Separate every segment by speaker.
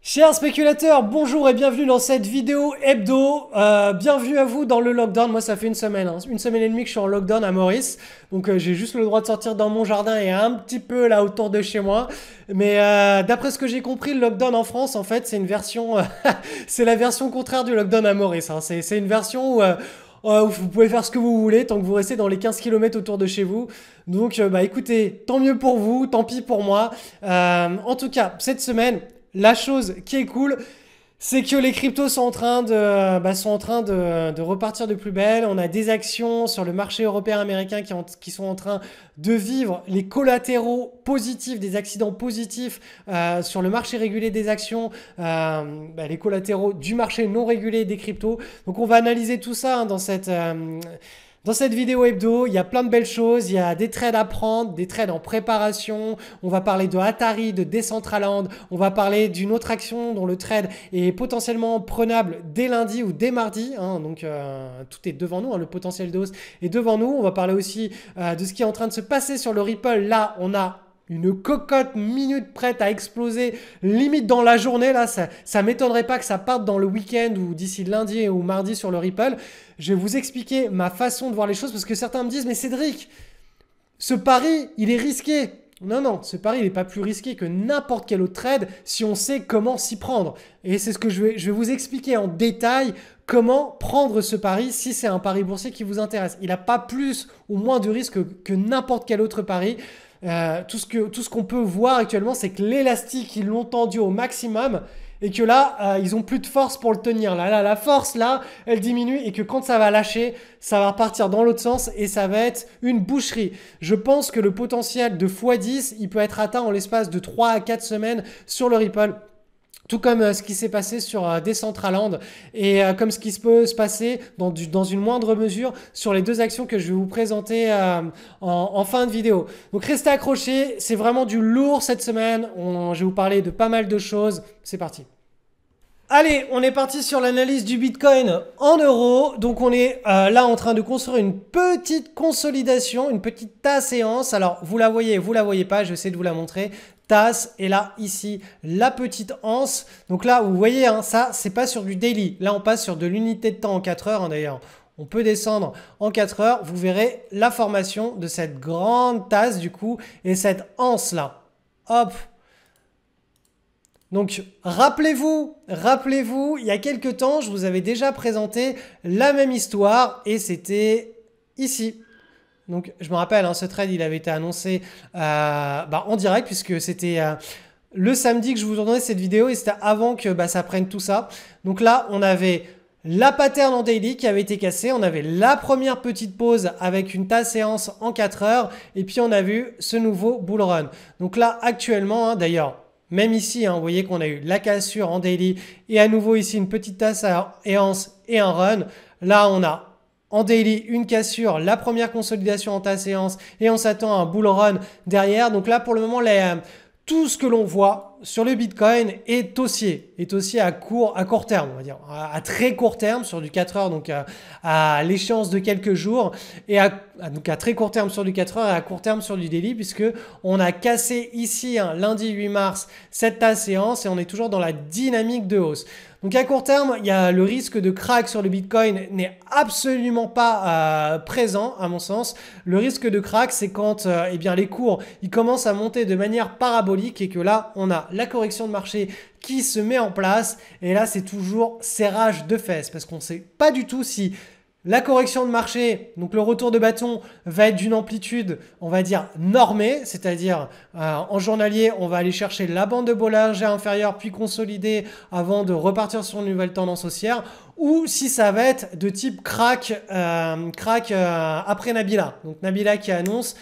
Speaker 1: Chers spéculateurs, bonjour et bienvenue dans cette vidéo hebdo. Bienvenue à vous dans le lockdown. Moi, ça fait une semaine, une semaine et demie que je suis en lockdown à Maurice. Donc, j'ai juste le droit de sortir dans mon jardin et un petit peu là autour de chez moi. Mais d'après ce que j'ai compris, le lockdown en France, en fait, c'est une version, c'est la version contraire du lockdown à Maurice. C'est une version où vous pouvez faire ce que vous voulez tant que vous restez dans les 15 km autour de chez vous. Donc, bah écoutez, tant mieux pour vous, tant pis pour moi. En tout cas, cette semaine. La chose qui est cool, c'est que les cryptos sont en train de repartir de plus belle. On a des actions sur le marché européen américain qui sont en train de vivre les collatéraux positifs, des accidents positifs sur le marché régulé des actions, les collatéraux du marché non régulé des cryptos. Donc on va analyser tout ça dans cette vidéo hebdo. Il y a plein de belles choses, il y a des trades à prendre, des trades en préparation, on va parler de Atari, de Decentraland, on va parler d'une autre action dont le trade est potentiellement prenable dès lundi ou dès mardi, donc tout est devant nous, le potentiel de hausse est devant nous. On va parler aussi de ce qui est en train de se passer sur le Ripple. Là, on a une cocotte minute prête à exploser, limite dans la journée. Là, ça m'étonnerait pas que ça parte dans le week-end ou d'ici lundi ou mardi sur le Ripple. Je vais vous expliquer ma façon de voir les choses parce que certains me disent « Mais Cédric, ce pari, il est risqué ». Non, ce pari, il n'est pas plus risqué que n'importe quel autre trade si on sait comment s'y prendre. Et c'est ce que je vais vous expliquer en détail, comment prendre ce pari si c'est un pari boursier qui vous intéresse. Il n'a pas plus ou moins de risque que n'importe quel autre pari. Tout ce qu'on peut voir actuellement, c'est que l'élastique, ils l'ont tendu au maximum et que là, ils ont plus de force pour le tenir. Là, la force, là, elle diminue et que quand ça va lâcher, ça va repartir dans l'autre sens et ça va être une boucherie. Je pense que le potentiel de x10, il peut être atteint en l'espace de 3 à 4 semaines sur le Ripple. Tout comme ce qui s'est passé sur Decentraland et comme ce qui peut se passer dans une moindre mesure sur les deux actions que je vais vous présenter en fin de vidéo. Donc restez accrochés, c'est vraiment du lourd cette semaine. Je vais vous parler de pas mal de choses. C'est parti. Allez, on est parti sur l'analyse du Bitcoin en euros. Donc on est là en train de construire une petite consolidation, une petite séance. Alors vous la voyez pas, je vais essayer de vous la montrer. Tasse et là ici la petite anse. Donc là vous voyez ça c'est pas sur du daily. Là on passe sur de l'unité de temps en 4 heures d'ailleurs. On peut descendre en 4 heures. Vous verrez la formation de cette grande tasse du coup et cette anse là. Hop. Donc rappelez-vous, il y a quelques temps, je vous avais déjà présenté la même histoire et c'était ici. Donc je me rappelle, ce trade il avait été annoncé en direct puisque c'était le samedi que je vous tournais cette vidéo et c'était avant que ça prenne tout ça. Donc là on avait la pattern en daily qui avait été cassée, on avait la première petite pause avec une séance en 4 heures et puis on a vu ce nouveau bull run. Donc là actuellement d'ailleurs, même ici, vous voyez qu'on a eu la cassure en daily et à nouveau ici une petite séance et un run. Là, on a en daily une cassure, la première consolidation en séance et on s'attend à un bull run derrière. Donc là, pour le moment, tout ce que l'on voit sur le Bitcoin est haussier à court terme, on va dire, à très court terme sur du 4 heures, donc à l'échéance de quelques jours, et donc à très court terme sur du 4 heures et à court terme sur du daily, puisque on a cassé ici lundi 8 mars cette séance et on est toujours dans la dynamique de hausse. Donc à court terme, il y a le risque de crack sur le Bitcoin n'est absolument pas présent à mon sens. Le risque de crack, c'est quand les cours ils commencent à monter de manière parabolique et que là, on a la correction de marché qui se met en place. Et là, c'est toujours serrage de fesses parce qu'on ne sait pas du tout si la correction de marché, donc le retour de bâton, va être d'une amplitude, on va dire, normée, c'est-à-dire en journalier, on va aller chercher la bande de Bollinger inférieure, puis consolider avant de repartir sur une nouvelle tendance haussière, ou si ça va être de type crack après Nabila. Donc Nabila qui annonce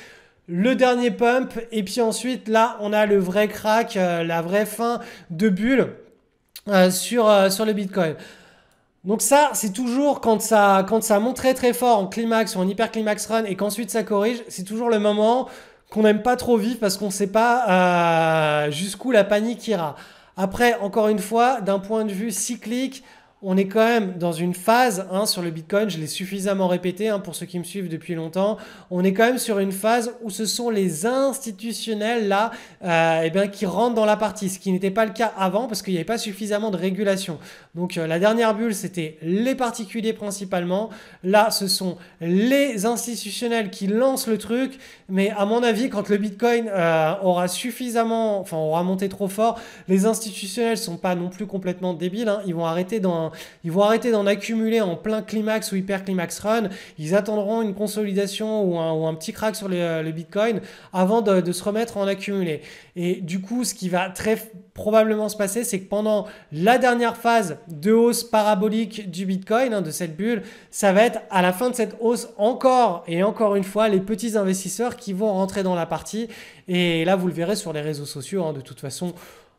Speaker 1: le dernier pump, et puis ensuite, là, on a le vrai crack, la vraie fin de bulle sur le Bitcoin. Donc ça, c'est toujours quand ça monte très très fort en climax ou en hyperclimax run et qu'ensuite ça corrige, c'est toujours le moment qu'on n'aime pas trop vivre parce qu'on ne sait pas jusqu'où la panique ira. Après, encore une fois, d'un point de vue cyclique, on est quand même dans une phase hein, sur le Bitcoin, je l'ai suffisamment répété hein, pour ceux qui me suivent depuis longtemps, on est quand même sur une phase où ce sont les institutionnels là eh bien, qui rentrent dans la partie, ce qui n'était pas le cas avant parce qu'il n'y avait pas suffisamment de régulation. Donc la dernière bulle, c'était les particuliers principalement. Là, ce sont les institutionnels qui lancent le truc. Mais à mon avis, quand le Bitcoin aura suffisamment, enfin aura monté trop fort, les institutionnels sont pas non plus complètement débiles. Hein. Ils vont arrêter d'en accumuler en plein climax ou hyper climax run. Ils attendront une consolidation ou un petit crack sur le Bitcoin avant de se remettre à en accumuler. Et du coup, ce qui va très probablement se passer, c'est que pendant la dernière phase de hausse parabolique du Bitcoin, hein, de cette bulle, ça va être à la fin de cette hausse encore et encore une fois les petits investisseurs qui vont rentrer dans la partie. Et là, vous le verrez sur les réseaux sociaux, hein, de toute façon.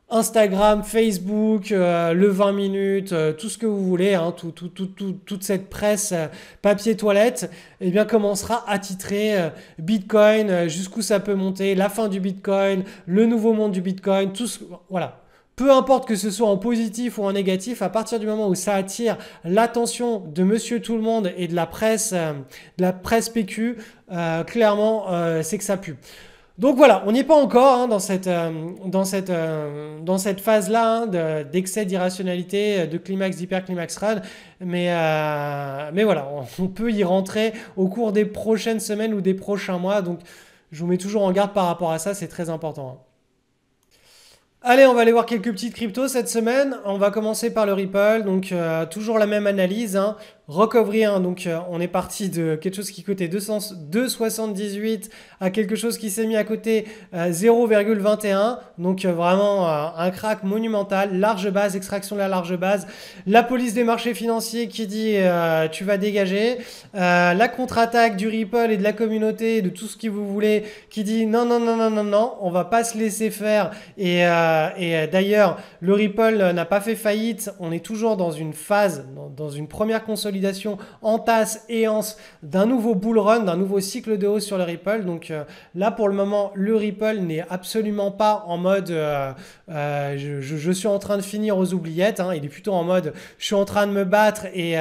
Speaker 1: Instagram, Facebook, le 20 minutes, tout ce que vous voulez, hein, toute cette presse papier toilette, eh bien, commencera à titrer Bitcoin, jusqu'où ça peut monter, la fin du Bitcoin, le nouveau monde du Bitcoin, tout ce, voilà. Peu importe que ce soit en positif ou en négatif, à partir du moment où ça attire l'attention de monsieur tout le monde et de la presse PQ, clairement, c'est que ça pue. Donc voilà, on n'y est pas encore hein, dans cette phase-là hein, d'excès d'irrationalité, de climax, d'hyperclimax run, mais voilà, on peut y rentrer au cours des prochaines semaines ou des prochains mois, donc je vous mets toujours en garde par rapport à ça, c'est très important. Hein. Allez, on va aller voir quelques petites cryptos cette semaine. On va commencer par le Ripple, donc toujours la même analyse. Hein. Recovery 1, donc on est parti de quelque chose qui coûtait 2,78 à quelque chose qui s'est mis à côté 0,21. Donc vraiment un crack monumental, large base, extraction de la large base. La police des marchés financiers qui dit tu vas dégager. La contre-attaque du Ripple et de la communauté, de tout ce que vous voulez, qui dit non, non, non, non, non, non, on va pas se laisser faire. Et d'ailleurs, le Ripple n'a pas fait faillite. On est toujours dans une phase, dans une première consolidation en tasse et anse d'un nouveau bull run, d'un nouveau cycle de hausse sur le Ripple. Donc là, pour le moment, le Ripple n'est absolument pas en mode je suis en train de finir aux oubliettes. Hein. Il est plutôt en mode je suis en train de me battre et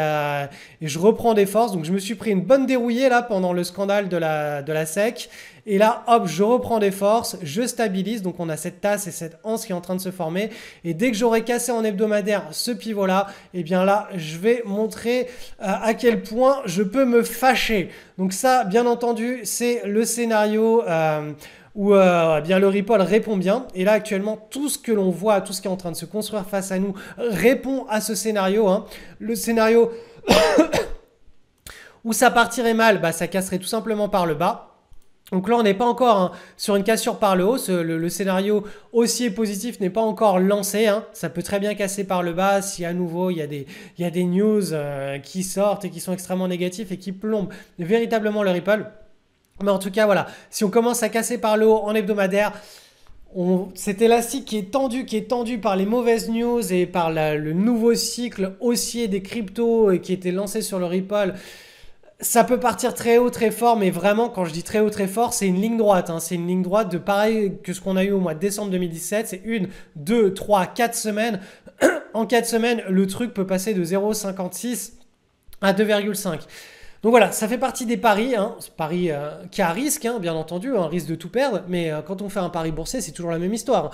Speaker 1: je reprends des forces. Donc je me suis pris une bonne dérouillée là pendant le scandale de la SEC. Et là, hop, je reprends des forces, je stabilise. Donc, on a cette tasse et cette anse qui est en train de se former. Et dès que j'aurai cassé en hebdomadaire ce pivot-là, eh bien là, je vais montrer à quel point je peux me fâcher. Donc ça, bien entendu, c'est le scénario où bien le Ripple répond bien. Et là, actuellement, tout ce que l'on voit, tout ce qui est en train de se construire face à nous répond à ce scénario. Hein. Le scénario où ça partirait mal, bah, ça casserait tout simplement par le bas. Donc là, on n'est pas encore hein, sur une cassure par le haut. Le scénario haussier positif n'est pas encore lancé. Hein. Ça peut très bien casser par le bas si à nouveau il y a des news qui sortent et qui sont extrêmement négatifs et qui plombent véritablement le Ripple. Mais en tout cas, voilà, si on commence à casser par le haut en hebdomadaire, cet élastique qui est tendu par les mauvaises news et par le nouveau cycle haussier des cryptos qui était lancé sur le Ripple, ça peut partir très haut, très fort, mais vraiment, quand je dis très haut, très fort, c'est une ligne droite. Hein. C'est une ligne droite de pareil que ce qu'on a eu au mois de décembre 2017. C'est 1, 2, 3, 4 semaines. En 4 semaines, le truc peut passer de 0,56 à 2,5. Donc voilà, ça fait partie des paris, hein. Paris qui a risque, hein, bien entendu, un risque de tout perdre. Mais quand on fait un pari boursier, c'est toujours la même histoire.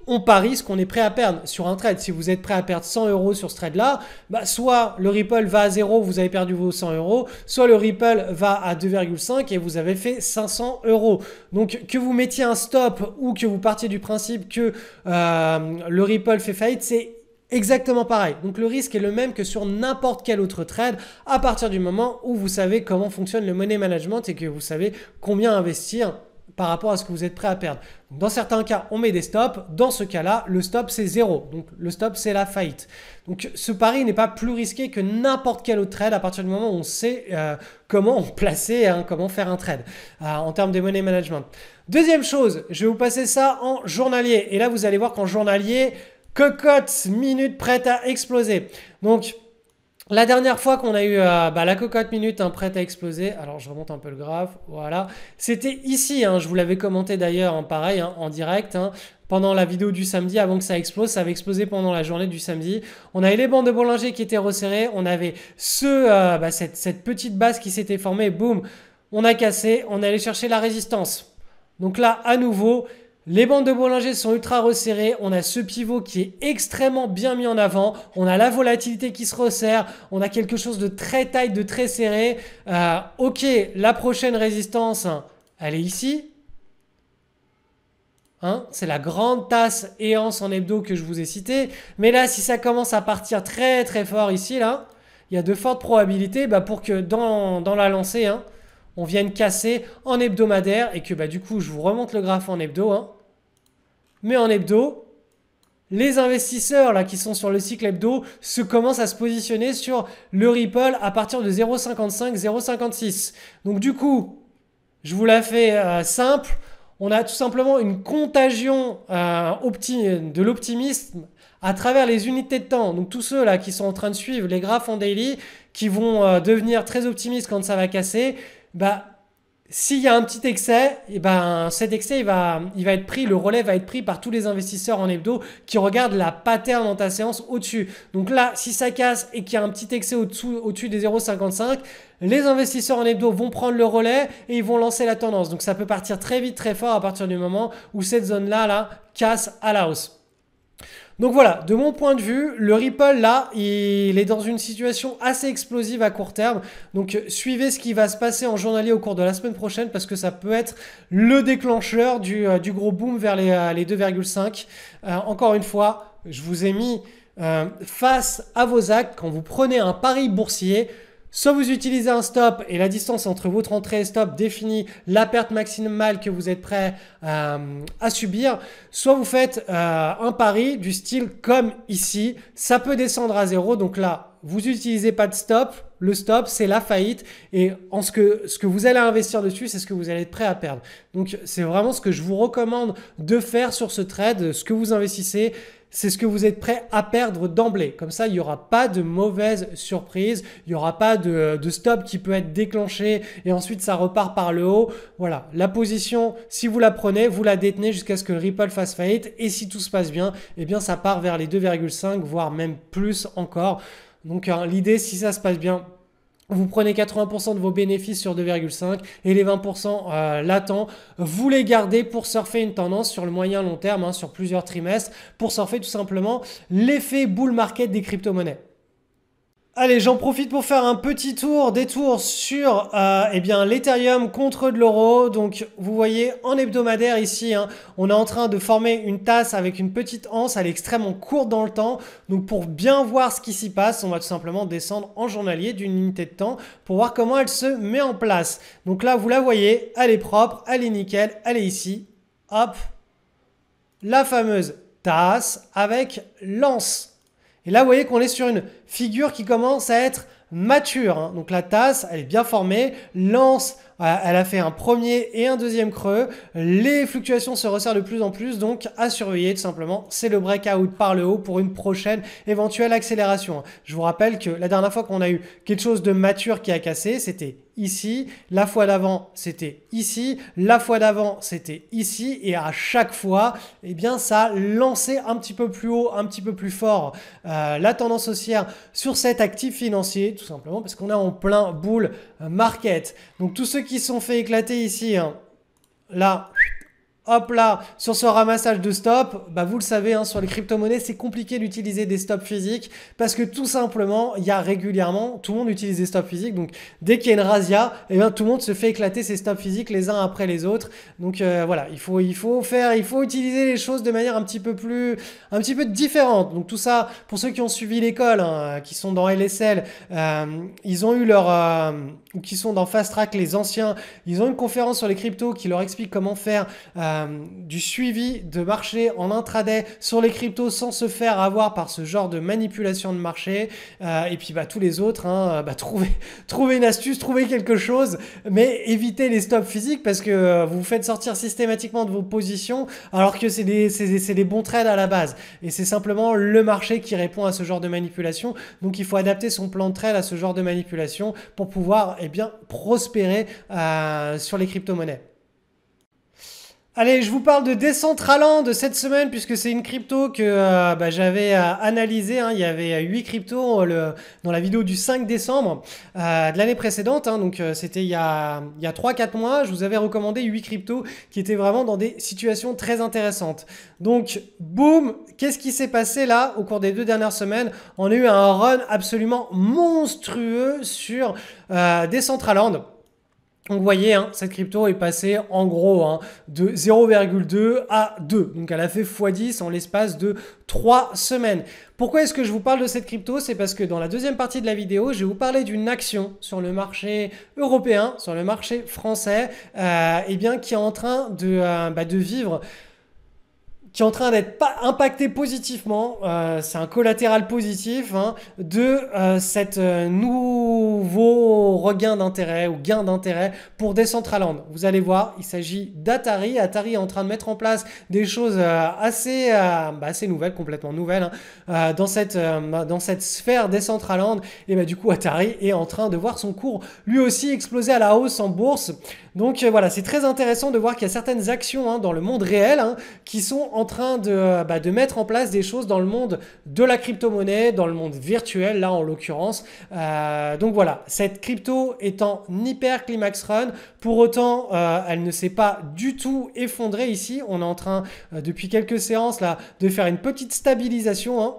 Speaker 1: On parie ce qu'on est prêt à perdre sur un trade. Si vous êtes prêt à perdre 100 € sur ce trade-là, bah soit le Ripple va à 0, vous avez perdu vos 100 €, soit le Ripple va à 2,5 et vous avez fait 500 €. Donc que vous mettiez un stop ou que vous partiez du principe que le Ripple fait faillite, c'est exactement pareil. Donc le risque est le même que sur n'importe quel autre trade à partir du moment où vous savez comment fonctionne le money management et que vous savez combien investir par rapport à ce que vous êtes prêt à perdre. Donc, dans certains cas, on met des stops. Dans ce cas-là, le stop, c'est 0. Donc, le stop, c'est la faillite. Donc, ce pari n'est pas plus risqué que n'importe quel autre trade à partir du moment où on sait comment placer, hein, comment faire un trade en termes de money management. Deuxième chose, je vais vous passer ça en journalier. Et là, vous allez voir qu'en journalier, cocotte, minute prête à exploser. Donc, La dernière fois qu'on a eu la cocotte minute prête à exploser, alors je remonte un peu le graphe, voilà, c'était ici, je vous l'avais commenté d'ailleurs, pareil, en direct, pendant la vidéo du samedi, avant que ça explose, ça avait explosé pendant la journée du samedi. On avait les bandes de Bollinger qui étaient resserrées, on avait cette petite base qui s'était formée, boum, on a cassé, on est allé chercher la résistance. Donc là, à nouveau, les bandes de Bollinger sont ultra resserrées. On a ce pivot qui est extrêmement bien mis en avant. On a la volatilité qui se resserre. On a quelque chose de très tight, de très serré. Ok, la prochaine résistance, elle est ici. C'est la grande tasse éance en hebdo que je vous ai citée. Mais là, si ça commence à partir très très fort ici, là, il y a de fortes probabilités pour que dans la lancée, on vienne casser en hebdomadaire et que du coup, je vous remonte le graphe en hebdo. Mais en hebdo, les investisseurs là qui sont sur le cycle hebdo commencent à se positionner sur le Ripple à partir de 0,55, 0,56. Donc du coup, je vous la fais simple. On a tout simplement une contagion de l'optimisme à travers les unités de temps. Donc tous ceux là qui sont en train de suivre les graphes en daily, qui vont devenir très optimistes quand ça va casser, s'il y a un petit excès, cet excès il va être pris, le relais va être pris par tous les investisseurs en hebdo qui regardent la pattern dans ta séance au-dessus. Donc là, si ça casse et qu'il y a un petit excès au-dessus des 0,55, les investisseurs en hebdo vont prendre le relais et ils vont lancer la tendance. Donc ça peut partir très vite, très fort à partir du moment où cette zone-là casse à la hausse. Donc voilà, de mon point de vue, le Ripple là, il est dans une situation assez explosive à court terme. Donc suivez ce qui va se passer en journalier au cours de la semaine prochaine parce que ça peut être le déclencheur du gros boom vers les 2,5. Encore une fois, je vous ai mis face à vos actes quand vous prenez un pari boursier. Soit vous utilisez un stop et la distance entre votre entrée et stop définit la perte maximale que vous êtes prêt à subir. Soit vous faites un pari du style comme ici. Ça peut descendre à zéro. Donc là, vous n'utilisez pas de stop. Le stop, c'est la faillite. Et ce que vous allez investir dessus, c'est ce que vous allez être prêt à perdre. Donc c'est vraiment ce que je vous recommande de faire sur ce trade. Ce que vous investissez, c'est ce que vous êtes prêt à perdre d'emblée. Comme ça, il n'y aura pas de mauvaise surprise. Il n'y aura pas de stop qui peut être déclenché et ensuite ça repart par le haut. Voilà, la position, si vous la prenez, vous la détenez jusqu'à ce que le Ripple fasse faillite. Et si tout se passe bien, eh bien ça part vers les 2,5, voire même plus encore. Donc l'idée, si ça se passe bien, vous prenez 80% de vos bénéfices sur 2,5 et les 20% latents, vous les gardez pour surfer une tendance sur le moyen long terme, sur plusieurs trimestres, pour surfer tout simplement l'effet bull market des crypto-monnaies. Allez, j'en profite pour faire un petit détour sur l'Ethereum contre de l'euro. Donc, vous voyez, en hebdomadaire ici, on est en train de former une tasse avec une petite anse. Elle est extrêmement courte dans le temps. Donc, pour bien voir ce qui s'y passe, on va tout simplement descendre en journalier d'une unité de temps pour voir comment elle se met en place. Donc là, vous la voyez, elle est propre, elle est nickel, elle est ici. Hop, la fameuse tasse avec l'anse. Et là, vous voyez qu'on est sur une figure qui commence à être mature. Donc la tasse, elle est bien formée. L'anse, elle a fait un premier et un deuxième creux. Les fluctuations se resserrent de plus en plus. Donc à surveiller tout simplement, c'est le breakout par le haut pour une prochaine éventuelle accélération. Je vous rappelle que la dernière fois qu'on a eu quelque chose de mature qui a cassé, c'était ici, la fois d'avant c'était ici, la fois d'avant c'était ici et à chaque fois ça a lancé un petit peu plus haut, un petit peu plus fort la tendance haussière sur cet actif financier tout simplement parce qu'on est en plein bull market. Donc tous ceux qui sont fait éclater ici, là, hop là, sur ce ramassage de stop, vous le savez, sur les crypto-monnaies, c'est compliqué d'utiliser des stops physiques parce que tout simplement, il y a régulièrement, tout le monde utilise des stops physiques. Donc, dès qu'il y a une razzia, tout le monde se fait éclater ses stops physiques les uns après les autres. Donc, voilà, il faut utiliser les choses de manière un petit peu différente. Donc, tout ça, pour ceux qui ont suivi l'école, qui sont dans LSL, ils ont eu ou qui sont dans Fast Track, les anciens, ils ont une conférence sur les cryptos qui leur explique comment faire du suivi de marché en intraday sur les cryptos sans se faire avoir par ce genre de manipulation de marché. Et puis tous les autres, hein, trouvez une astuce, trouvez quelque chose, mais évitez les stops physiques parce que vous vous faites sortir systématiquement de vos positions alors que c'est des bons trades à la base. Et c'est simplement le marché qui répond à ce genre de manipulation. Donc il faut adapter son plan de trade à ce genre de manipulation pour pouvoir prospérer sur les crypto-monnaies. Allez, je vous parle de Decentraland de cette semaine puisque c'est une crypto que j'avais analysée. Hein. Il y avait 8 cryptos dans la vidéo du 5 décembre de l'année précédente. Hein. Donc c'était il y a 3-4 mois. Je vous avais recommandé 8 cryptos qui étaient vraiment dans des situations très intéressantes. Donc, boum, qu'est-ce qui s'est passé là au cours des 2 dernières semaines? On a eu un run absolument monstrueux sur Decentraland. Donc vous voyez, hein, cette crypto est passée en gros de 0,2 à 2. Donc elle a fait x10 en l'espace de 3 semaines. Pourquoi est-ce que je vous parle de cette crypto? C'est parce que dans la deuxième partie de la vidéo, je vais vous parler d'une action sur le marché européen, sur le marché français, qui est en train de vivre, qui est en train d'être impacté positivement, c'est un collatéral positif de cet nouveau regain d'intérêt ou gain d'intérêt pour Decentraland. Vous allez voir, il s'agit d'Atari. Atari est en train de mettre en place des choses assez nouvelles, complètement nouvelles dans cette sphère Decentraland. Et du coup, Atari est en train de voir son cours lui aussi exploser à la hausse en bourse. Donc voilà, c'est très intéressant de voir qu'il y a certaines actions dans le monde réel qui sont en train de mettre en place des choses dans le monde de la crypto-monnaie, dans le monde virtuel, là en l'occurrence. Donc voilà, cette crypto est en hyper climax run. Pour autant, elle ne s'est pas du tout effondrée ici. On est en train, depuis quelques séances, là, de faire une petite stabilisation.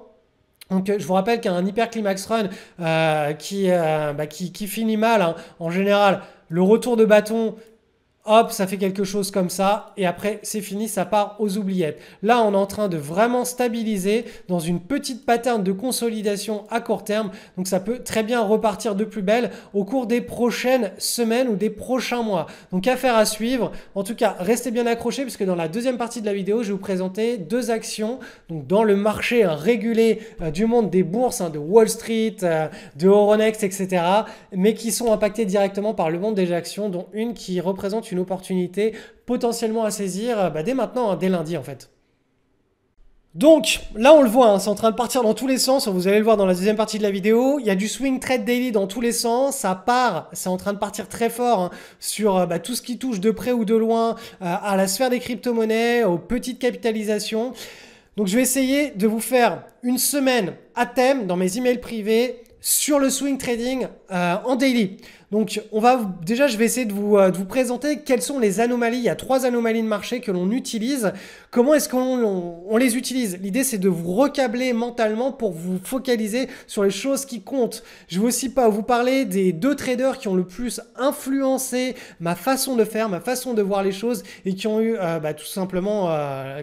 Speaker 1: Donc je vous rappelle qu'un hyper climax run qui finit mal, en général, le retour de bâton, hop, ça fait quelque chose comme ça et après c'est fini, ça part aux oubliettes. Là, on est en train de vraiment stabiliser dans une petite pattern de consolidation à court terme. Donc ça peut très bien repartir de plus belle au cours des prochaines semaines ou des prochains mois. Donc affaire à suivre. En tout cas, restez bien accrochés puisque dans la deuxième partie de la vidéo, je vais vous présenter 2 actions donc dans le marché régulé du monde des bourses, de Wall Street, de Euronext, etc. mais qui sont impactées directement par le monde des actions, dont une qui représente une opportunité potentiellement à saisir dès maintenant, dès lundi en fait. Donc là on le voit, c'est en train de partir dans tous les sens, vous allez le voir dans la deuxième partie de la vidéo, il y a du swing trade daily dans tous les sens, ça part, c'est en train de partir très fort sur tout ce qui touche de près ou de loin à la sphère des crypto-monnaies, aux petites capitalisations. Donc je vais essayer de vous faire une semaine à thème dans mes emails privés sur le swing trading en daily. Donc déjà je vais essayer de vous présenter quelles sont les anomalies. Il y a 3 anomalies de marché que l'on utilise. Comment est-ce qu'on les utilise? L'idée c'est de vous recabler mentalement pour vous focaliser sur les choses qui comptent. Je vais aussi vous parler des 2 traders qui ont le plus influencé ma façon de faire, ma façon de voir les choses et qui ont eu tout simplement,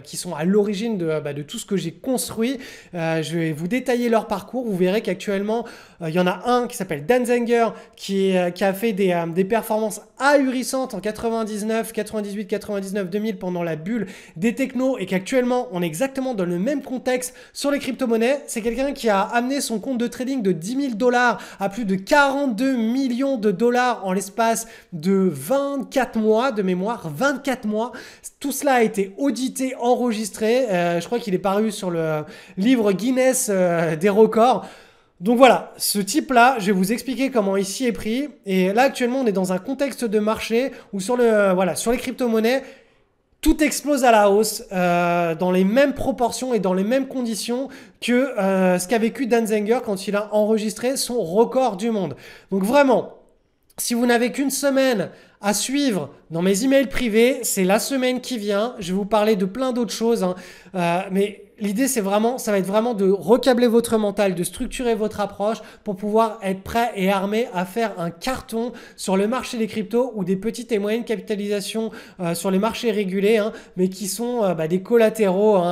Speaker 1: qui sont à l'origine de tout ce que j'ai construit. Je vais vous détailler leur parcours. Vous verrez qu'actuellement il y en a un qui s'appelle Dan Zenger qui a fait des performances ahurissantes en 99, 98, 99, 2000 pendant la bulle des technos et qu'actuellement on est exactement dans le même contexte sur les crypto-monnaies. C'est quelqu'un qui a amené son compte de trading de 10 000 $ à plus de 42 millions de dollars en l'espace de 24 mois de mémoire, 24 mois. Tout cela a été audité, enregistré. Je crois qu'il est paru sur le livre Guinness des records. Donc voilà, ce type-là, je vais vous expliquer comment il s'y est pris. Et là, actuellement, on est dans un contexte de marché où sur les crypto-monnaies, tout explose à la hausse dans les mêmes proportions et dans les mêmes conditions que ce qu'a vécu Dan Zenger quand il a enregistré son record du monde. Donc vraiment, si vous n'avez qu'une semaine à suivre dans mes emails privés, c'est la semaine qui vient. Je vais vous parler de plein d'autres choses, mais l'idée, ça va être vraiment de recabler votre mental, de structurer votre approche pour pouvoir être prêt et armé à faire un carton sur le marché des cryptos ou des petites et moyennes capitalisations sur les marchés régulés, mais qui sont des collatéraux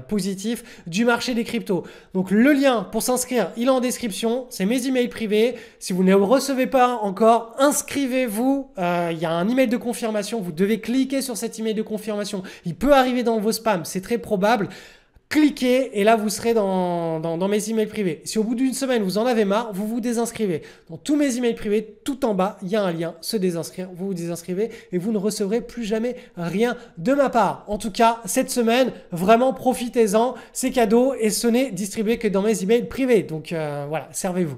Speaker 1: positifs du marché des cryptos. Donc le lien pour s'inscrire, il est en description, c'est mes emails privés. Si vous ne recevez pas encore, inscrivez-vous il y a un email de confirmation, vous devez cliquer sur cet email de confirmation. Il peut arriver dans vos spams, c'est très probable. Cliquez et là vous serez dans mes emails privés. Si au bout d'une semaine vous en avez marre, vous vous désinscrivez. Dans tous mes emails privés, tout en bas, il y a un lien, se désinscrire. Vous vous désinscrivez et vous ne recevrez plus jamais rien de ma part. En tout cas, cette semaine, vraiment profitez-en. C'est cadeau et ce n'est distribué que dans mes emails privés. Donc voilà, servez-vous.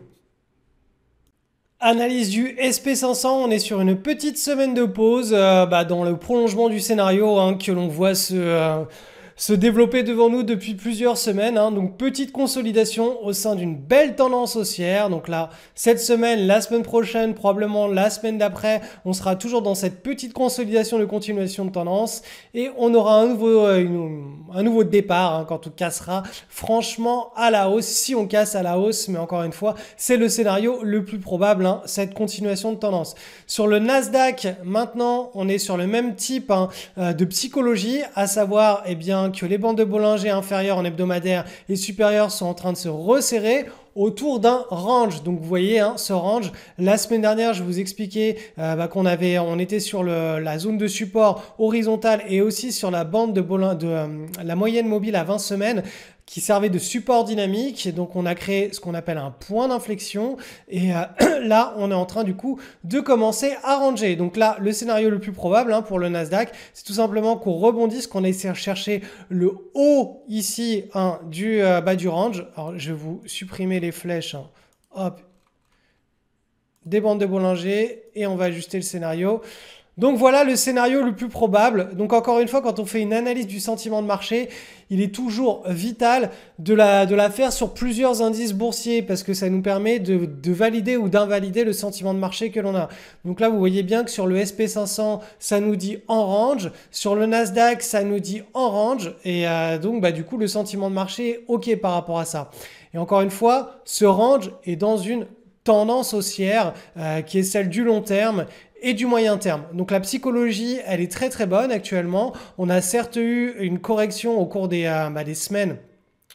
Speaker 1: Analyse du SP500, on est sur une petite semaine de pause dans le prolongement du scénario que l'on voit se développer devant nous depuis plusieurs semaines. Donc petite consolidation au sein d'une belle tendance haussière. Donc là, cette semaine, la semaine prochaine, probablement la semaine d'après, on sera toujours dans cette petite consolidation de continuation de tendance et on aura un nouveau départ quand on cassera franchement à la hausse, si on casse à la hausse. Mais encore une fois, c'est le scénario le plus probable, cette continuation de tendance. Sur le Nasdaq, maintenant, on est sur le même type de psychologie, à savoir que les bandes de Bollinger inférieures en hebdomadaire et supérieures sont en train de se resserrer autour d'un range. Donc vous voyez ce range, la semaine dernière je vous expliquais on était sur la zone de support horizontale et aussi sur la bande de la moyenne mobile à 20 semaines qui servait de support dynamique. Donc on a créé ce qu'on appelle un point d'inflexion et là on est en train du coup de commencer à ranger. Donc là le scénario le plus probable pour le Nasdaq, c'est tout simplement qu'on rebondisse, qu'on essaie de chercher le haut ici du bas du range. Alors je vais vous supprimer les flèches, hop, des bandes de Bollinger et on va ajuster le scénario. Donc voilà le scénario le plus probable. Donc encore une fois, quand on fait une analyse du sentiment de marché, il est toujours vital de la faire sur plusieurs indices boursiers parce que ça nous permet de valider ou d'invalider le sentiment de marché que l'on a. Donc là, vous voyez bien que sur le SP500, ça nous dit en range. Sur le Nasdaq, ça nous dit en range. Et donc, du coup, le sentiment de marché est OK par rapport à ça. Et encore une fois, ce range est dans une tendance haussière qui est celle du long terme et du moyen terme. Donc la psychologie, elle est très très bonne actuellement. On a certes eu une correction au cours des semaines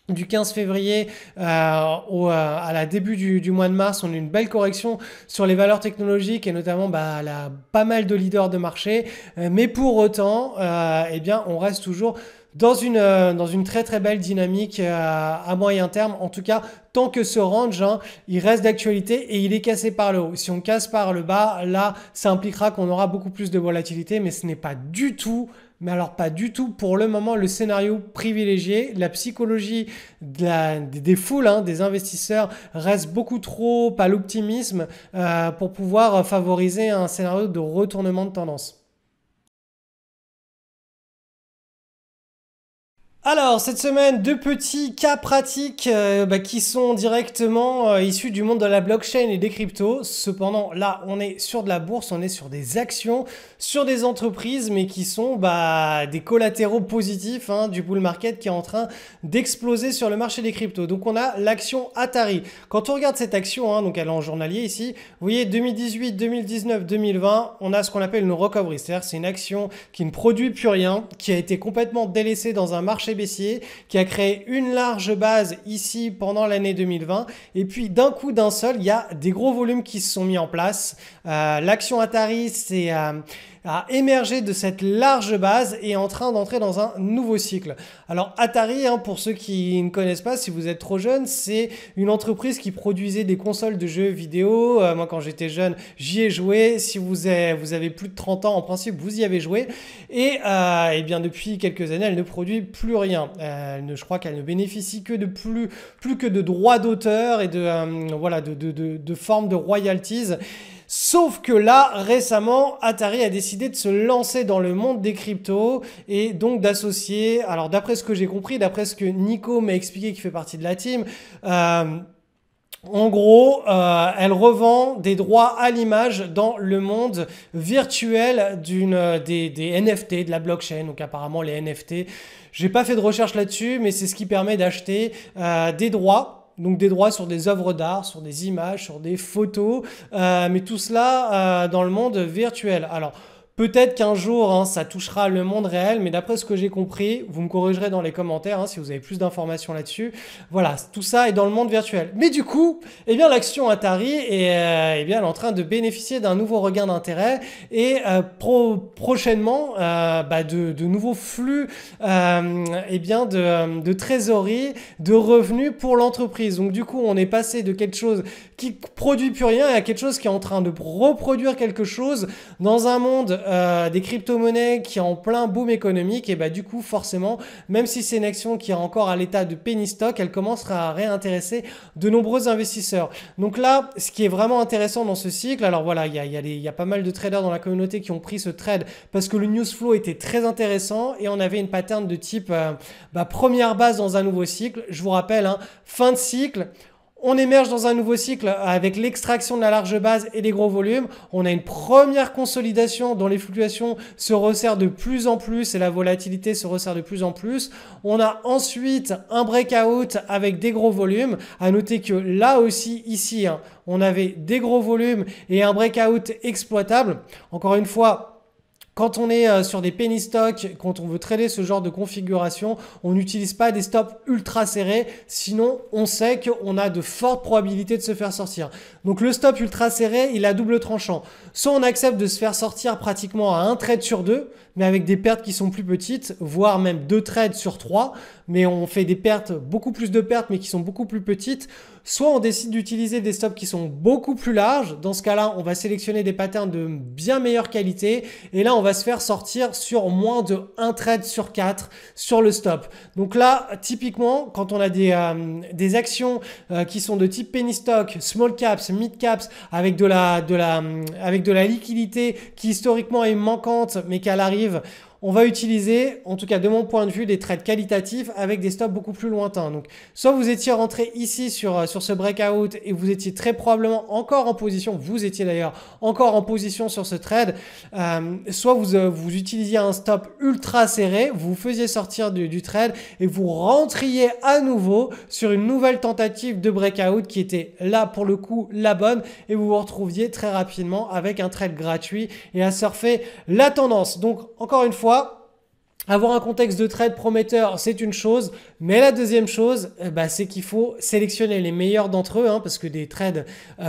Speaker 1: du 15 février à la début du mois de mars. On a eu une belle correction sur les valeurs technologiques et notamment pas mal de leaders de marché. Mais pour autant, on reste toujours dans une très très belle dynamique à moyen terme. En tout cas, tant que ce range, il reste d'actualité et il est cassé par le haut. Si on casse par le bas, là, ça impliquera qu'on aura beaucoup plus de volatilité, mais ce n'est pas du tout, mais alors pas du tout pour le moment le scénario privilégié. La psychologie des foules, des investisseurs reste beaucoup trop à l'optimisme pour pouvoir favoriser un scénario de retournement de tendance. Alors, cette semaine, deux petits cas pratiques qui sont directement issus du monde de la blockchain et des cryptos. Cependant, là, on est sur de la bourse, on est sur des actions, sur des entreprises, mais qui sont des collatéraux positifs du bull market qui est en train d'exploser sur le marché des cryptos. Donc, on a l'action Atari. Quand on regarde cette action, donc elle est en journalier ici, vous voyez 2018, 2019, 2020, on a ce qu'on appelle une recovery. C'est-à-dire c'est une action qui ne produit plus rien, qui a été complètement délaissée dans un marché baissier, qui a créé une large base ici pendant l'année 2020 et puis d'un coup d'un seul il y a des gros volumes qui se sont mis en place. L'action Atari a émergé de cette large base et est en train d'entrer dans un nouveau cycle. Alors Atari, pour ceux qui ne connaissent pas, si vous êtes trop jeune, c'est une entreprise qui produisait des consoles de jeux vidéo. Moi quand j'étais jeune, j'y ai joué. Si vous avez plus de 30 ans, en principe, vous y avez joué. Et bien depuis quelques années, elle ne produit plus rien. Je crois qu'elle ne bénéficie que de plus que de droits d'auteur et de formes de royalties. Sauf que là, récemment, Atari a décidé de se lancer dans le monde des cryptos et donc d'associer, alors d'après ce que j'ai compris, d'après ce que Nico m'a expliqué qui fait partie de la team, en gros, elle revend des droits à l'image dans le monde virtuel des NFT, de la blockchain. Donc apparemment les NFT, j'ai pas fait de recherche là-dessus, mais c'est ce qui permet d'acheter des droits. Donc des droits sur des œuvres d'art, sur des images, sur des photos, mais tout cela dans le monde virtuel. Alors, Peut-être qu'un jour, hein, ça touchera le monde réel, mais d'après ce que j'ai compris, vous me corrigerez dans les commentaires hein, si vous avez plus d'informations là-dessus. Voilà, tout ça est dans le monde virtuel. Mais du coup, eh bien, l'action Atari est, eh bien, elle est en train de bénéficier d'un nouveau regain d'intérêt et prochainement de nouveaux flux eh bien, de trésorerie, de revenus pour l'entreprise. Donc du coup, on est passé de quelque chose qui produit plus rien à quelque chose qui est en train de reproduire quelque chose dans un monde des crypto-monnaies qui est en plein boom économique. Et bah du coup, forcément, même si c'est une action qui est encore à l'état de penny stock, elle commencera à réintéresser de nombreux investisseurs. Donc là, ce qui est vraiment intéressant dans ce cycle, alors voilà, il y a pas mal de traders dans la communauté qui ont pris ce trade parce que le news flow était très intéressant et on avait une pattern de type première base dans un nouveau cycle. Je vous rappelle, hein, fin de cycle. On émerge dans un nouveau cycle avec l'extraction de la large base et des gros volumes. On a une première consolidation dont les fluctuations se resserrent de plus en plus et la volatilité se resserre de plus en plus. On a ensuite un breakout avec des gros volumes. À noter que là aussi, ici, hein, on avait des gros volumes et un breakout exploitable. Encore une fois, quand on est sur des penny stocks, quand on veut trader ce genre de configuration, on n'utilise pas des stops ultra serrés, sinon on sait qu'on a de fortes probabilités de se faire sortir. Donc le stop ultra serré, il a double tranchant. Soit on accepte de se faire sortir pratiquement à un trade sur deux, mais avec des pertes qui sont plus petites, voire même 2 trades sur 3, mais on fait des pertes, beaucoup plus de pertes, mais qui sont beaucoup plus petites. Soit on décide d'utiliser des stops qui sont beaucoup plus larges. Dans ce cas-là, on va sélectionner des patterns de bien meilleure qualité. Et là, on va se faire sortir sur moins de 1 trade sur 4 sur le stop. Donc là, typiquement, quand on a des actions qui sont de type penny stock, small caps, mid caps, avec de la liquidité qui historiquement est manquante, mais qu'elle arrive, on va utiliser, en tout cas de mon point de vue, des trades qualitatifs avec des stops beaucoup plus lointains. Donc, soit vous étiez rentré ici sur ce breakout et vous étiez très probablement encore en position, vous étiez d'ailleurs encore en position sur ce trade, soit vous utilisiez un stop ultra serré, vous faisiez sortir du trade et vous rentriez à nouveau sur une nouvelle tentative de breakout qui était là pour le coup la bonne et vous vous retrouviez très rapidement avec un trade gratuit et à surfer la tendance. Donc, encore une fois, avoir un contexte de trade prometteur, c'est une chose, mais la deuxième chose, c'est qu'il faut sélectionner les meilleurs d'entre eux, hein, parce que des trades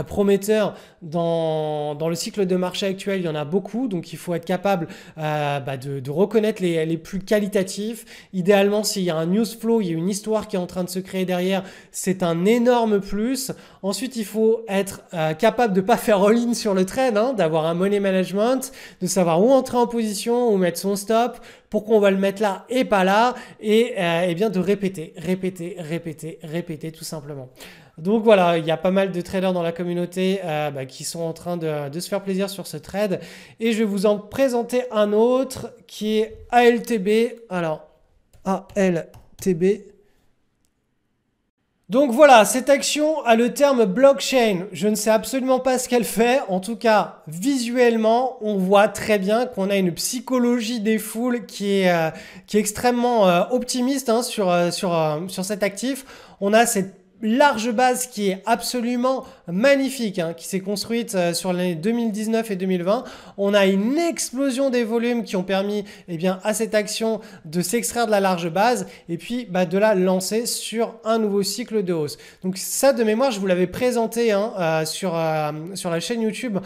Speaker 1: prometteurs dans le cycle de marché actuel, il y en a beaucoup, donc il faut être capable de reconnaître les plus qualitatifs. Idéalement, s'il y a un news flow, il y a une histoire qui est en train de se créer derrière, c'est un énorme plus. Ensuite, il faut être capable de ne pas faire all-in sur le trade, hein, d'avoir un money management, de savoir où entrer en position, où mettre son stop, pourquoi on va le mettre là et pas là, et bien de répéter tout simplement. Donc voilà, il y a pas mal de traders dans la communauté qui sont en train de se faire plaisir sur ce trade. Et je vais vous en présenter un autre qui est ALTB. Alors, ALTB. Donc voilà, cette action a le terme blockchain. Je ne sais absolument pas ce qu'elle fait. En tout cas, visuellement, on voit très bien qu'on a une psychologie des foules qui est extrêmement optimiste hein, sur cet actif. On a cette large base qui est absolument magnifique, hein, qui s'est construite sur l'année 2019 et 2020. On a une explosion des volumes qui ont permis à cette action de s'extraire de la large base et puis de la lancer sur un nouveau cycle de hausse. Donc ça, de mémoire, je vous l'avais présenté hein, sur la chaîne YouTube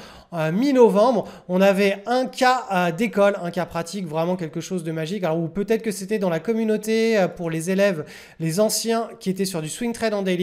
Speaker 1: mi-novembre. On avait un cas d'école, un cas pratique, vraiment quelque chose de magique. Alors ou peut-être que c'était dans la communauté pour les élèves, les anciens qui étaient sur du swing trade en daily.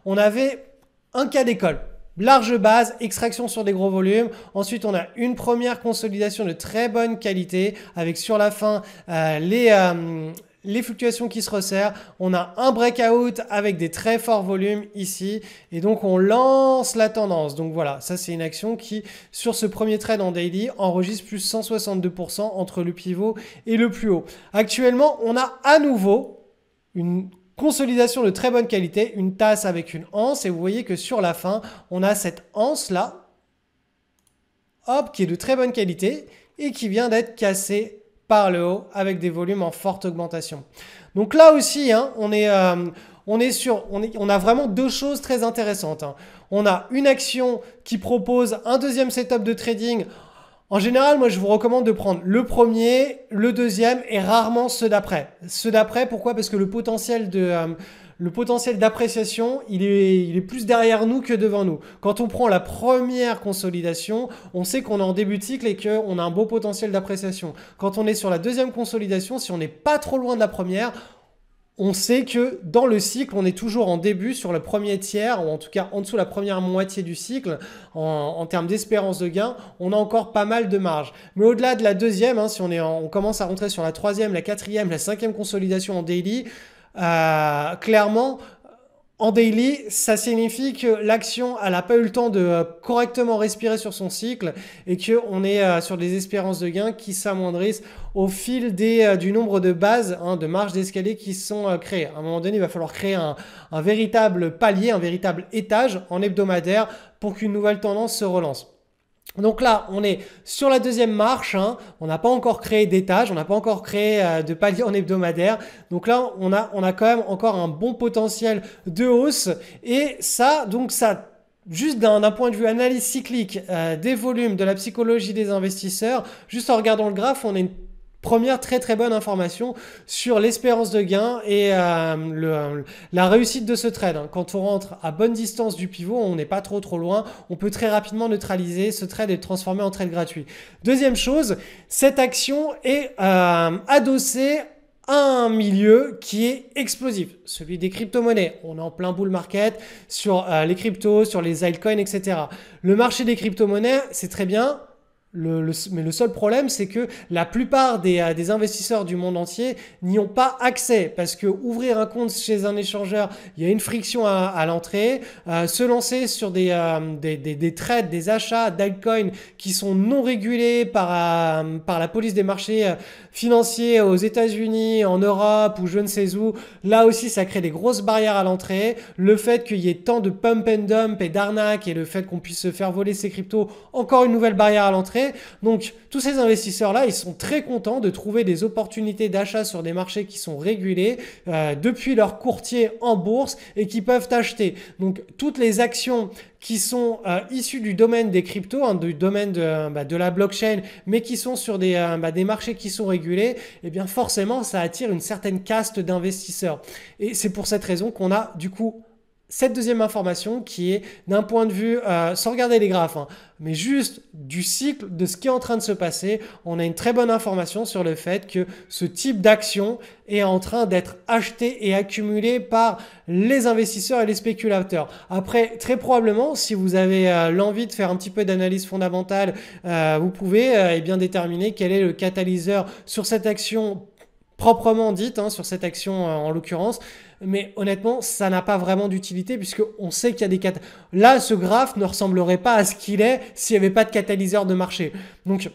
Speaker 1: On avait un cas d'école. Large base, extraction sur des gros volumes. Ensuite, on a une première consolidation de très bonne qualité avec sur la fin les fluctuations qui se resserrent. On a un breakout avec des très forts volumes ici. Et donc, on lance la tendance. Donc voilà, ça c'est une action qui, sur ce premier trade en daily, enregistre plus 162% entre le pivot et le plus haut. Actuellement, on a à nouveau une consolidation de très bonne qualité, une tasse avec une anse et vous voyez que sur la fin, on a cette anse là, hop, qui est de très bonne qualité et qui vient d'être cassée par le haut avec des volumes en forte augmentation. Donc là aussi, hein, on a vraiment deux choses très intéressantes. Hein. On a une action qui propose un deuxième setup de trading En général, moi, je vous recommande de prendre le premier, le deuxième et rarement ceux d'après. Ceux d'après, pourquoi? Parce que le potentiel d'appréciation, il est plus derrière nous que devant nous. Quand on prend la première consolidation, on sait qu'on est en début de cycle et qu'on a un beau potentiel d'appréciation. Quand on est sur la deuxième consolidation, si on n'est pas trop loin de la première, on sait que dans le cycle, on est toujours en début sur le premier tiers, ou en tout cas en dessous de la première moitié du cycle, en termes d'espérance de gain, on a encore pas mal de marge. Mais au-delà de la deuxième, hein, si on commence à rentrer sur la troisième, la quatrième, la cinquième consolidation en daily, clairement, en daily, ça signifie que l'action, elle n'a pas eu le temps de correctement respirer sur son cycle et qu'on est sur des espérances de gains qui s'amoindrissent au fil du nombre de bases, hein, de marges d'escalier qui sont créées. À un moment donné, il va falloir créer un véritable palier, un véritable étage en hebdomadaire pour qu'une nouvelle tendance se relance. Donc là, on est sur la deuxième marche, hein. On n'a pas encore créé d'étage, on n'a pas encore créé de palier en hebdomadaire. Donc là, on a quand même encore un bon potentiel de hausse. Et ça, juste d'un point de vue analyse cyclique des volumes, de la psychologie des investisseurs, juste en regardant le graphe, on a une première très très bonne information sur l'espérance de gain et la réussite de ce trade. Quand on rentre à bonne distance du pivot, on n'est pas trop loin, on peut très rapidement neutraliser ce trade et le transformer en trade gratuit. Deuxième chose, cette action est adossée à un milieu qui est explosif, celui des crypto-monnaies. On est en plein bull market sur les cryptos, sur les altcoins, etc. Le marché des crypto-monnaies, c'est très bien. Mais le seul problème, c'est que la plupart des investisseurs du monde entier n'y ont pas accès parce que ouvrir un compte chez un échangeur, il y a une friction à l'entrée. Se lancer sur des trades, des achats d'altcoins qui sont non régulés par la police des marchés financiers aux États-Unis, en Europe ou je ne sais où, là aussi, ça crée des grosses barrières à l'entrée. Le fait qu'il y ait tant de pump and dump et d'arnaques et le fait qu'on puisse se faire voler ses cryptos, encore une nouvelle barrière à l'entrée. Donc, tous ces investisseurs-là, ils sont très contents de trouver des opportunités d'achat sur des marchés qui sont régulés depuis leur courtier en bourse et qui peuvent acheter. Donc, toutes les actions qui sont issues du domaine des cryptos, hein, du domaine de la blockchain, mais qui sont sur des marchés qui sont régulés, eh bien forcément, ça attire une certaine caste d'investisseurs. Et c'est pour cette raison qu'on a du coup cette deuxième information qui est d'un point de vue, sans regarder les graphes, hein, mais juste du cycle de ce qui est en train de se passer, on a une très bonne information sur le fait que ce type d'action est en train d'être acheté et accumulé par les investisseurs et les spéculateurs. Après, très probablement, si vous avez l'envie de faire un petit peu d'analyse fondamentale, vous pouvez bien déterminer quel est le catalyseur sur cette action proprement dite, hein, sur cette action en l'occurrence. Mais honnêtement, ça n'a pas vraiment d'utilité puisqu'on sait qu'il y a des Là, ce graphe ne ressemblerait pas à ce qu'il est s'il n'y avait pas de catalyseur de marché. Donc,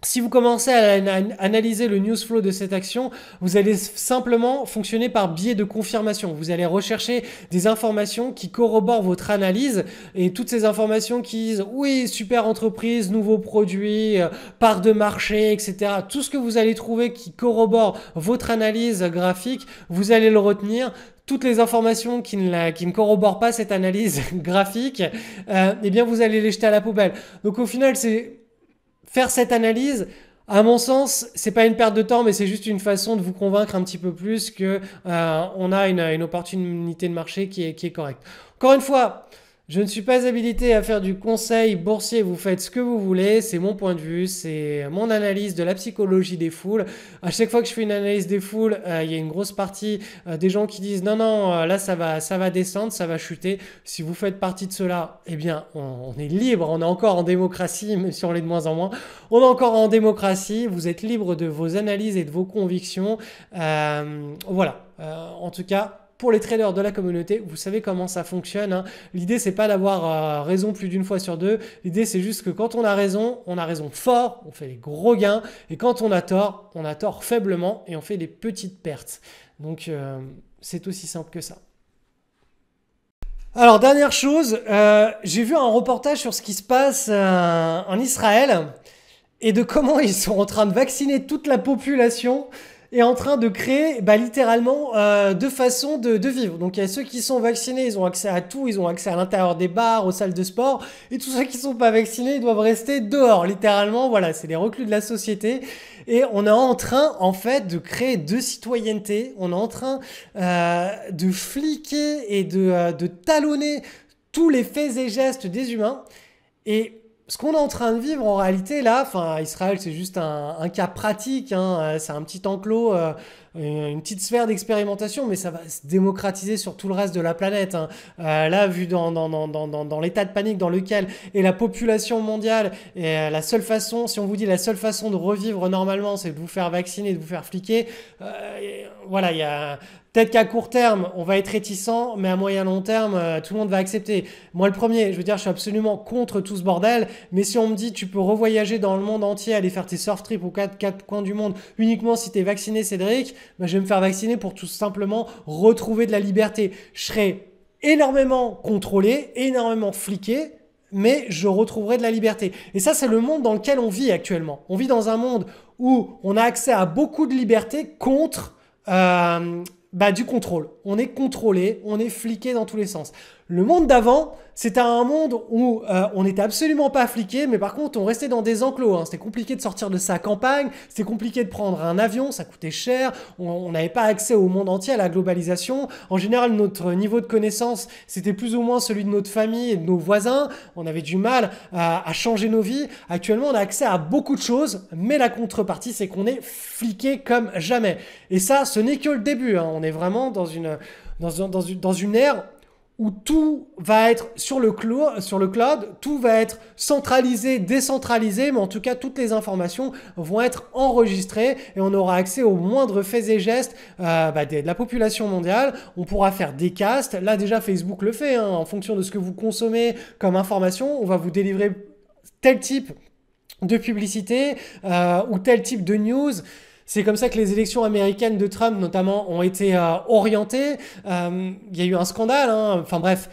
Speaker 1: si vous commencez à analyser le news flow de cette action, vous allez simplement fonctionner par biais de confirmation. Vous allez rechercher des informations qui corroborent votre analyse et toutes ces informations qui disent oui, super entreprise, nouveaux produits, part de marché, etc. Tout ce que vous allez trouver qui corrobore votre analyse graphique, vous allez le retenir. Toutes les informations qui ne corroborent pas cette analyse graphique, eh bien vous allez les jeter à la poubelle. Donc au final, faire cette analyse, à mon sens, c'est pas une perte de temps, mais c'est juste une façon de vous convaincre un petit peu plus que on a une opportunité de marché qui est correcte. Encore une fois, je ne suis pas habilité à faire du conseil boursier, vous faites ce que vous voulez, c'est mon point de vue, c'est mon analyse de la psychologie des foules. À chaque fois que je fais une analyse des foules, il y a une grosse partie des gens qui disent non, là ça va descendre, ça va chuter. Si vous faites partie de cela, eh bien on est libre, on est encore en démocratie, même si on l'est de moins en moins. On est encore en démocratie, vous êtes libre de vos analyses et de vos convictions. Voilà, en tout cas, pour les traders de la communauté, vous savez comment ça fonctionne, hein. L'idée, c'est pas d'avoir raison plus d'une fois sur deux. L'idée, c'est juste que quand on a raison fort, on fait des gros gains. Et quand on a tort faiblement et on fait des petites pertes. Donc, c'est aussi simple que ça. Alors, dernière chose, j'ai vu un reportage sur ce qui se passe en Israël et de comment ils sont en train de vacciner toute la population. est en train de créer littéralement deux façons de vivre. Donc il y a ceux qui sont vaccinés, ils ont accès à tout, ils ont accès à l'intérieur des bars, aux salles de sport, et tous ceux qui sont pas vaccinés, ils doivent rester dehors, littéralement. Voilà, c'est les reclus de la société. Et on est en train, en fait, de créer deux citoyennetés. On est en train de fliquer et de talonner tous les faits et gestes des humains. Et ce qu'on est en train de vivre en réalité là, enfin Israël c'est juste un cas pratique, hein, c'est un petit enclos, une petite sphère d'expérimentation, mais ça va se démocratiser sur tout le reste de la planète. Hein. Là, vu dans l'état de panique dans lequel est la population mondiale, et la seule façon, si on vous dit la seule façon de revivre normalement, c'est de vous faire vacciner, de vous faire fliquer, voilà, il y a... Peut-être qu'à court terme, on va être réticent, mais à moyen long terme, tout le monde va accepter. Moi, le premier, je veux dire, je suis absolument contre tout ce bordel, mais si on me dit tu peux revoyager dans le monde entier, aller faire tes surf trips aux quatre coins du monde uniquement si tu es vacciné, Cédric, je vais me faire vacciner pour tout simplement retrouver de la liberté. Je serai énormément contrôlé, énormément fliqué, mais je retrouverai de la liberté. Et ça, c'est le monde dans lequel on vit actuellement. On vit dans un monde où on a accès à beaucoup de liberté contre... du contrôle. On est contrôlé, on est fliqué dans tous les sens. Le monde d'avant, c'était un monde où on n'était absolument pas fliqué, mais par contre, on restait dans des enclos. Hein. C'était compliqué de sortir de sa campagne, c'était compliqué de prendre un avion, ça coûtait cher, on n'avait pas accès au monde entier, à la globalisation. En général, notre niveau de connaissance, c'était plus ou moins celui de notre famille et de nos voisins. On avait du mal à changer nos vies. Actuellement, on a accès à beaucoup de choses, mais la contrepartie, c'est qu'on est fliqué comme jamais. Et ça, ce n'est que le début. Hein. On est vraiment dans une ère où tout va être sur le cloud, tout va être centralisé, décentralisé, mais en tout cas, toutes les informations vont être enregistrées et on aura accès aux moindres faits et gestes de la population mondiale. On pourra faire des casts. Là, déjà, Facebook le fait. Hein, en fonction de ce que vous consommez comme information, on va vous délivrer tel type de publicité ou tel type de news. C'est comme ça que les élections américaines de Trump, notamment, ont été orientées. Il y a eu un scandale. Hein. Enfin bref,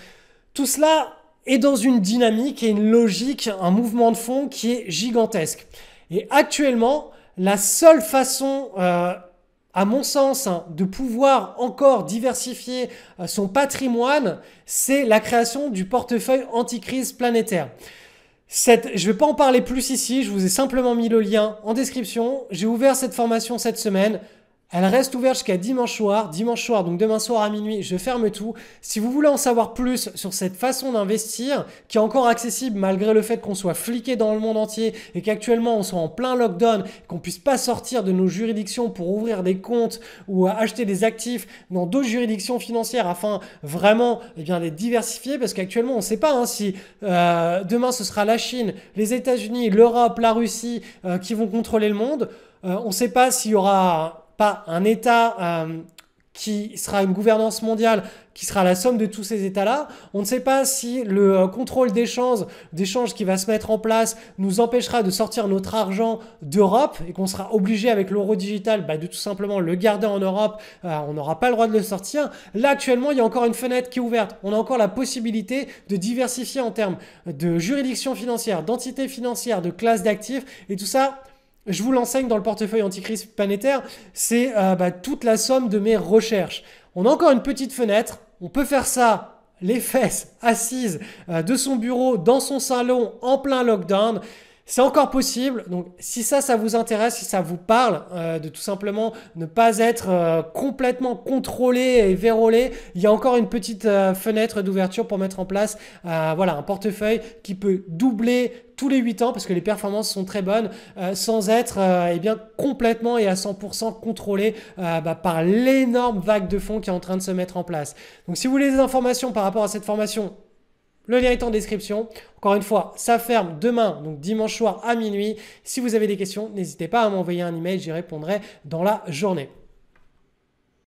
Speaker 1: tout cela est dans une dynamique et une logique, un mouvement de fond qui est gigantesque. Et actuellement, la seule façon, à mon sens, hein, de pouvoir encore diversifier son patrimoine, c'est la création du portefeuille anti-crise planétaire. Je ne vais pas en parler plus ici, je vous ai simplement mis le lien en description. J'ai ouvert cette formation cette semaine. Elle reste ouverte jusqu'à dimanche soir. Dimanche soir, donc demain soir à minuit, je ferme tout. Si vous voulez en savoir plus sur cette façon d'investir, qui est encore accessible malgré le fait qu'on soit fliqué dans le monde entier et qu'actuellement on soit en plein lockdown, qu'on puisse pas sortir de nos juridictions pour ouvrir des comptes ou acheter des actifs dans d'autres juridictions financières afin vraiment d'être diversifiés, parce qu'actuellement on ne sait pas hein, si demain ce sera la Chine, les États-Unis, l'Europe, la Russie qui vont contrôler le monde. On ne sait pas s'il y aura pas un État qui sera une gouvernance mondiale, qui sera la somme de tous ces États-là. On ne sait pas si le contrôle d'échange qui va se mettre en place nous empêchera de sortir notre argent d'Europe et qu'on sera obligé avec l'euro digital de tout simplement le garder en Europe. On n'aura pas le droit de le sortir. Là, actuellement, il y a encore une fenêtre qui est ouverte. On a encore la possibilité de diversifier en termes de juridiction financière, d'entité financière, de classe d'actifs et tout ça. Je vous l'enseigne dans le portefeuille anti-crise planétaire, c'est toute la somme de mes recherches. On a encore une petite fenêtre, on peut faire ça, les fesses assises de son bureau, dans son salon, en plein lockdown. C'est encore possible, donc si ça vous intéresse, si ça vous parle, de tout simplement ne pas être complètement contrôlé et vérolé, il y a encore une petite fenêtre d'ouverture pour mettre en place un portefeuille qui peut doubler tous les 8 ans parce que les performances sont très bonnes sans être complètement et à 100% contrôlé par l'énorme vague de fonds qui est en train de se mettre en place. Donc si vous voulez des informations par rapport à cette formation, le lien est en description. Encore une fois, ça ferme demain, donc dimanche soir à minuit. Si vous avez des questions, n'hésitez pas à m'envoyer un email, j'y répondrai dans la journée.